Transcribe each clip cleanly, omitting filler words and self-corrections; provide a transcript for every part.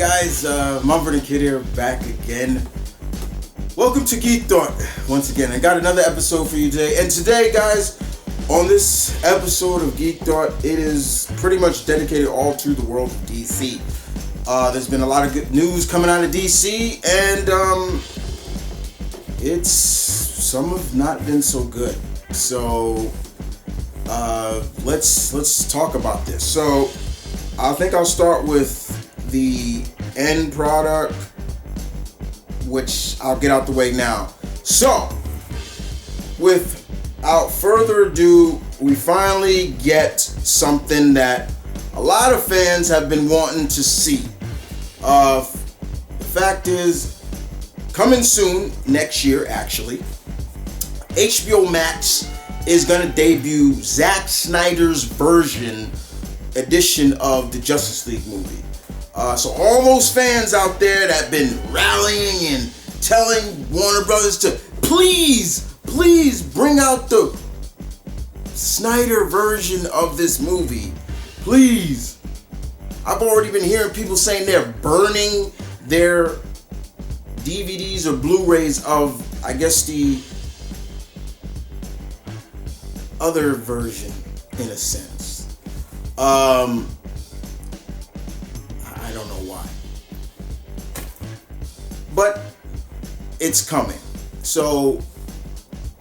guys, Mumford & Kid here, back again. Welcome to Geek Thought. Once again, I got another episode for you today. And today, guys, on this episode of Geek Thought, it is pretty much dedicated all to the world of DC. There's been a lot of good news coming out of DC, and some have not been so good. So let's talk about this. So I think I'll start with the end product, which I'll get out the way now. So without further ado, we finally get something that a lot of fans have been wanting to see. The fact is, coming soon, next year actually, HBO Max is going to debut Zack Snyder's edition of the Justice League movie. So all those fans out there that have been rallying and telling Warner Brothers to please bring out the Snyder version of this movie. Please. I've already been hearing people saying they're burning their DVDs or Blu-rays of, I guess, the other version, in a sense. I don't know why. But it's coming. So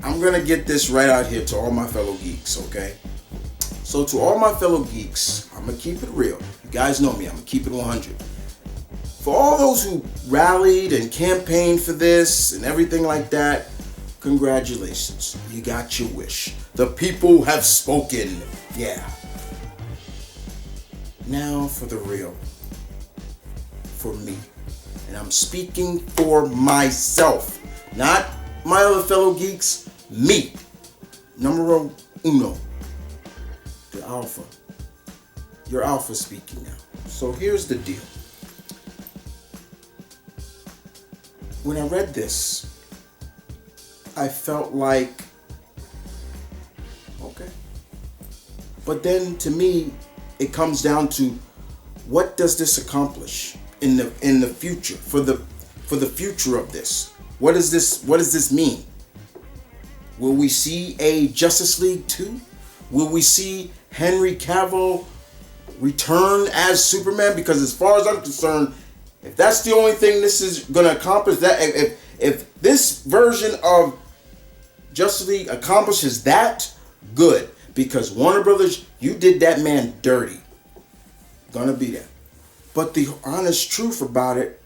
I'm going to get this right out here to all my fellow geeks, okay? So to all my fellow geeks, I'm going to keep it real. You guys know me. I'm going to keep it 100. For all those who rallied and campaigned for this and everything like that, congratulations. You got your wish. The people have spoken. Yeah. Now for the real. For me. And I'm speaking for myself. Not my other fellow geeks. Me. Numero uno. The alpha. Your alpha speaking now. So here's the deal. When I read this, I felt like, okay. But then to me, it comes down to, what does this accomplish in the future, for the future of this? What does this mean? Will we see a Justice League 2? Will we see Henry Cavill return as Superman? Because as far as I'm concerned, if that's the only thing this is going to accomplish, that if this version of Justice League accomplishes that, good. Because Warner Brothers, you did that man dirty. Gonna be that. But the honest truth about it,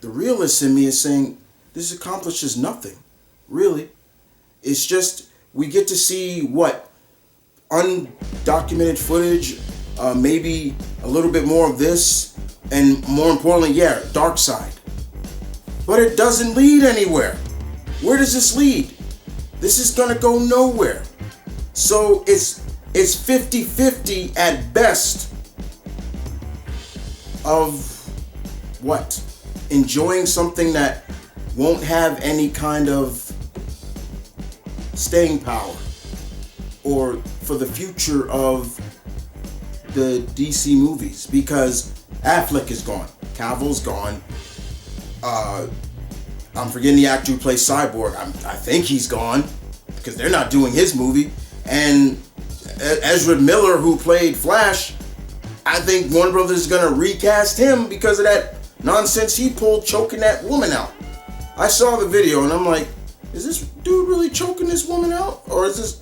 the realist in me is saying, this accomplishes nothing. Really. It's just, we get to see what? Undocumented footage, maybe a little bit more of this, and more importantly, yeah, Darkseid. But it doesn't lead anywhere. Where does this lead? This is gonna go nowhere. So it's 50-50 at best of what? Enjoying something that won't have any kind of staying power, or for the future of the DC movies, because Affleck is gone, Cavill's gone, I'm forgetting the actor who plays Cyborg. I think he's gone because they're not doing his movie. And Ezra Miller, who played Flash, I think Warner Brothers is gonna recast him because of that nonsense he pulled choking that woman out. I saw the video and I'm like, is this dude really choking this woman out, or is this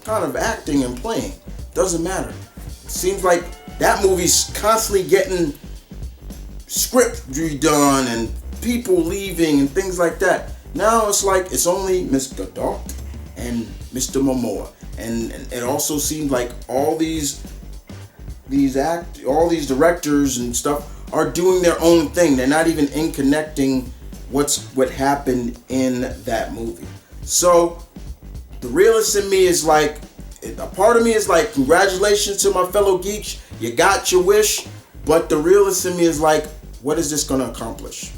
kind of acting and playing? Doesn't matter. It seems like that movie's constantly getting script redone and people leaving and things like that. Now it's like it's only Mr. Dark and Mr. Momoa, and it also seems like all these directors and stuff are doing their own thing. They're not even in connecting what happened in that movie. So the realist in me is like, a part of me is like, congratulations to my fellow geeks, you got your wish. But the realist in me is like, what is this going to accomplish?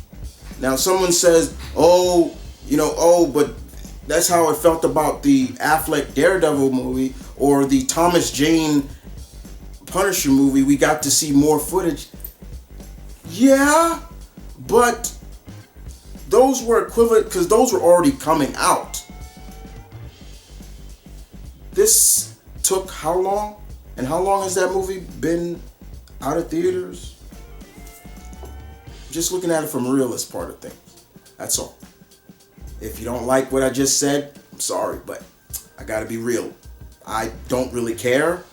Now someone says, but that's how I felt about the Affleck Daredevil movie or the Thomas Jane Punisher movie. We got to see more footage. Yeah, but those were equivalent because those were already coming out. This took how long? And how long has that movie been out of theaters? Just looking at it from a realist part of things. That's all. If you don't like what I just said, I'm sorry, but I gotta be real. I don't really care.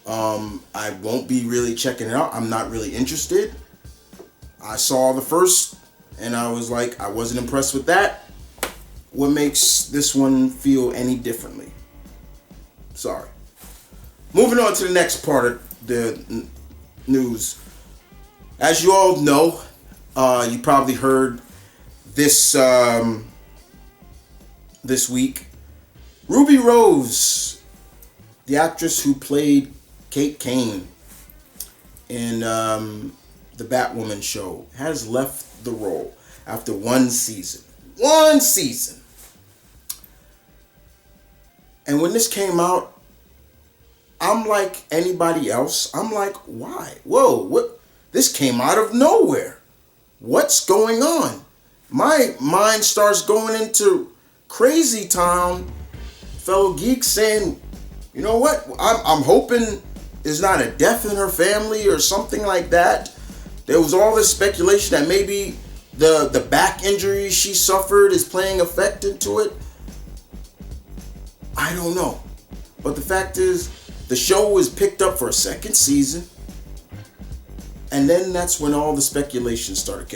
I won't be really checking it out. I'm not really interested. I saw the first and I was like, I wasn't impressed with that. What makes this one feel any differently? Sorry. Moving on to the next part of the news. As you all know, you probably heard this this week. Ruby Rose, the actress who played Kate Kane in the Batwoman show, has left the role after one season. One season. And when this came out, I'm like anybody else. I'm like, why? Whoa, what? This came out of nowhere. What's going on? My mind starts going into crazy town. Fellow geeks saying, you know what? I'm hoping there's not a death in her family or something like that. There was all this speculation that maybe the back injury she suffered is playing effect into it. I don't know. But the fact is, the show was picked up for a second season. And then that's when all the speculation started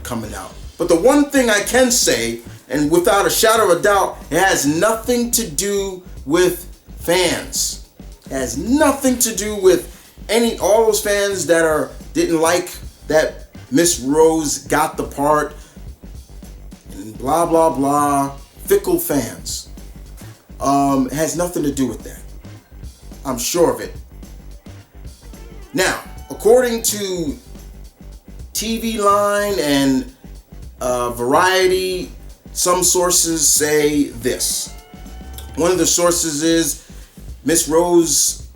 coming out. But the one thing I can say, and without a shadow of a doubt, it has nothing to do with fans. It has nothing to do with all those fans that didn't like that Miss Rose got the part and blah blah blah. Fickle fans. It has nothing to do with that. I'm sure of it. Now, according to TV Line and Variety, some sources say this. One of the sources is Miss Rose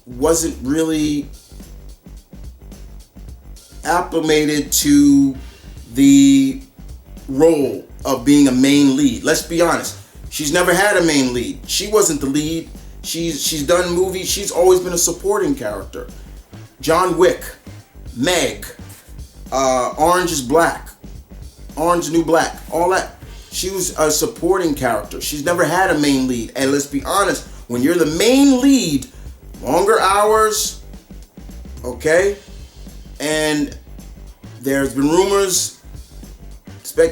wasn't really acclimated to the role of being a main lead. Let's be honest. She's never had a main lead. She wasn't the lead. She's done movies. She's always been a supporting character. John Wick, Meg, Orange is Black, Orange New Black, all that. She was a supporting character. She's never had a main lead. And let's be honest, when you're the main lead, longer hours, okay? And there's been rumors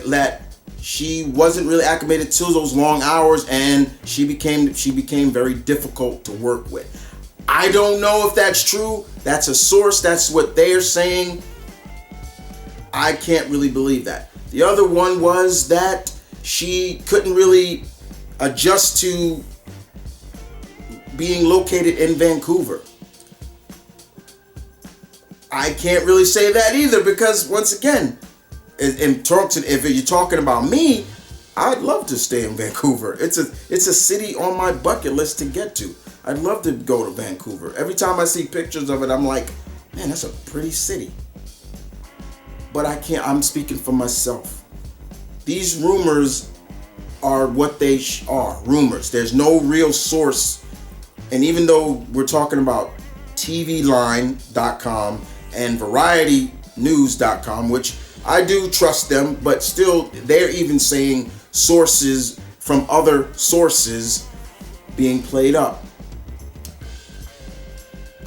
that she wasn't really acclimated to those long hours, and she became very difficult to work with. I don't know if that's true. That's a source. That's what they're saying. I can't really believe that. The other one was that she couldn't really adjust to being located in Vancouver. I can't really say that either because, once again, if you're talking about me, I'd love to stay in Vancouver. It's a city on my bucket list to get to. I'd love to go to Vancouver. Every time I see pictures of it, I'm like, man, that's a pretty city. But I can't. I'm speaking for myself. These rumors are what they are. Rumors. There's no real source. And even though we're talking about TVLine.com and VarietyNews.com, which I do trust them, but still, they're even saying sources from other sources being played up.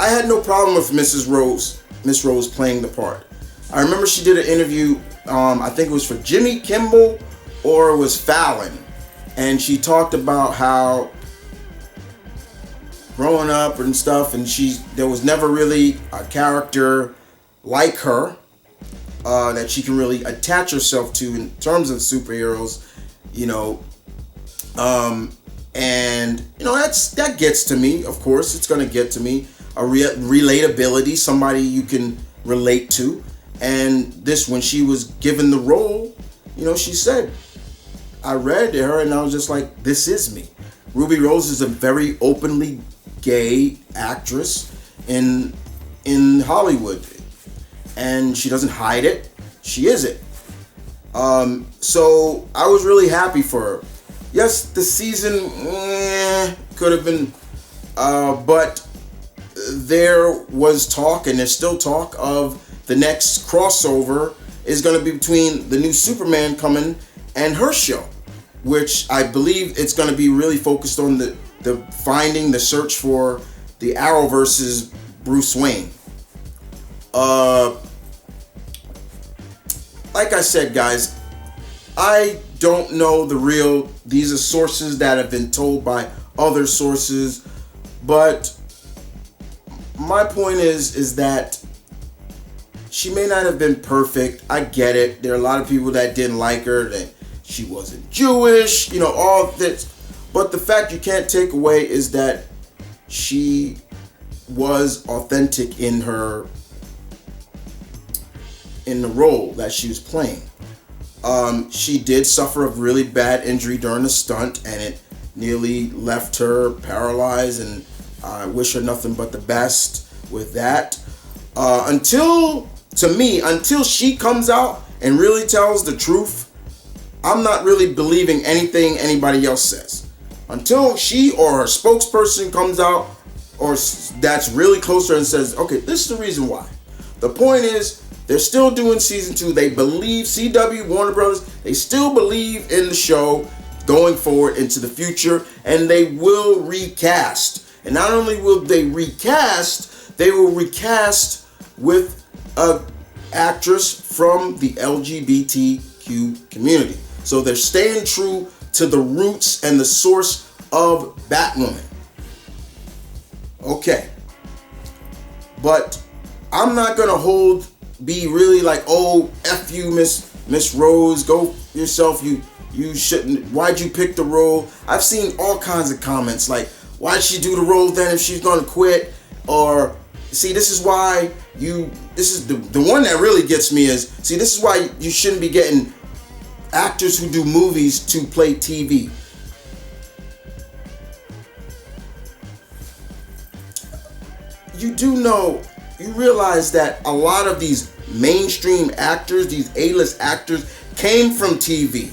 I had no problem with Miss Rose playing the part. I remember she did an interview, I think it was for Jimmy Kimmel or it was Fallon, and she talked about how growing up and stuff, and there was never really a character like her that she can really attach herself to in terms of superheroes, you know. And you know, that gets to me. Of course, it's gonna get to me. A relatability, somebody you can relate to. And this, when she was given the role, you know, she said, I read her and I was just like, this is me. Ruby Rose is a very openly gay actress in Hollywood. and she doesn't hide it. She is it. So I was really happy for her. Yes, the season could have been, but there was talk, and there's still talk of the next crossover is going to be between the new Superman coming and her show, which I believe it's going to be really focused on the finding the search for the Arrow versus Bruce Wayne. Like I said, guys, I don't know the real. These are sources that have been told by other sources, but my point is that she may not have been perfect. I get it. There are a lot of people that didn't like her, that she wasn't Jewish, all this. But the fact you can't take away is that she was authentic in the role that she was playing. She did suffer a really bad injury during the stunt, and it nearly left her paralyzed, and I wish her nothing but the best with that. Until she comes out and really tells the truth, I'm not really believing anything anybody else says. Until she or her spokesperson comes out or that's really close to her and says, okay, this is the reason why. The point is, they're still doing season 2. They believe, CW, Warner Brothers, they still believe in the show going forward into the future, and they will recast. And not only will they recast, they will recast with an actress from the LGBTQ community. So they're staying true to the roots and the source of Batwoman. Okay. But I'm not going to be really like, oh, F you, Miss Rose, go yourself, you shouldn't, why'd you pick the role? I've seen all kinds of comments like, why'd she do the role then if she's gonna quit? Or, see, this is the one that really gets me is, see, this is why you shouldn't be getting actors who do movies to play TV. You realize that a lot of these mainstream actors, these A-list actors, came from TV.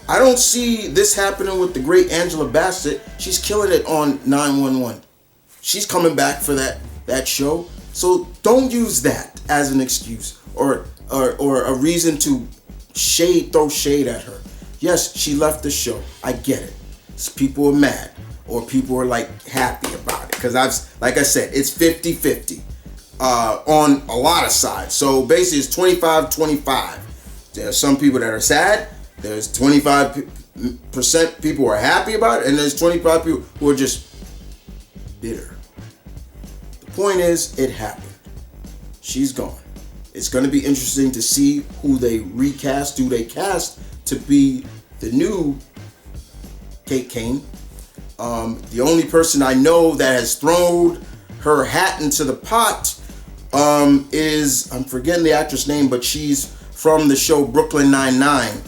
I don't see this happening with the great Angela Bassett. She's killing it on 911. She's coming back for that show. So don't use that as an excuse or a reason to throw shade at her. Yes, she left the show. I get it. So people are mad or people are like happy about it because like I said, it's 50-50. On a lot of sides. So basically it's 25-25. There are some people that are sad. There's 25% people who are happy about it. And there's 25 people who are just bitter. The point is, it happened. She's gone. It's going to be interesting to see who they recast, who they cast to be the new Kate Kane. The only person I know that has thrown her hat into the pot is, I'm forgetting the actress name, but she's from the show Brooklyn Nine-Nine,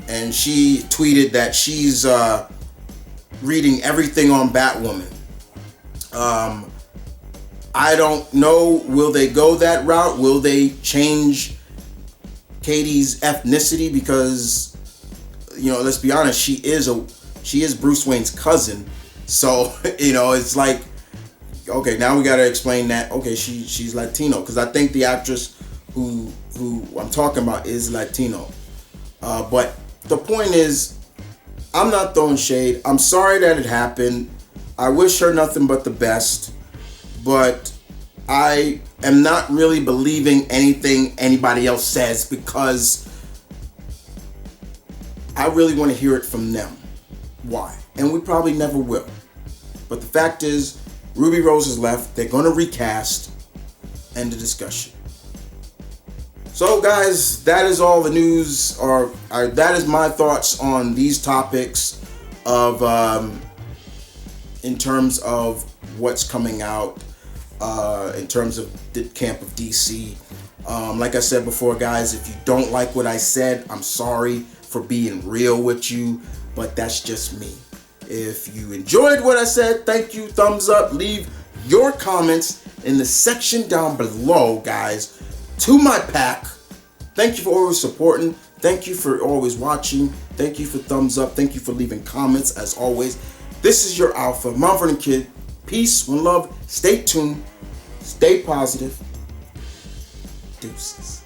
and she tweeted that she's reading everything on Batwoman. I don't know, will they go that route? Will they change Katie's ethnicity? Because, let's be honest, she is Bruce Wayne's cousin, so it's like, okay, now we gotta explain that. Okay, she's Latino, because I think the actress who I'm talking about is Latino. But the point is, I'm not throwing shade. I'm sorry that it happened. I wish her nothing but the best. But I am not really believing anything anybody else says because I really want to hear it from them. Why? And we probably never will. But the fact is, Ruby Rose has left. They're going to recast. End of discussion. So guys, that is all the news, or that is my thoughts on these topics of in terms of what's coming out in terms of the camp of DC. Like I said before, guys, if you don't like what I said, I'm sorry for being real with you, but that's just me. If you enjoyed what I said, thank you, thumbs up, leave your comments in the section down below, guys. to my pack, thank you for always supporting. Thank you for always watching. Thank you for thumbs up. Thank you for leaving comments as always. This is your Alpha, Mount Vernon Kid. Peace, one love. Stay tuned. Stay positive. Deuces.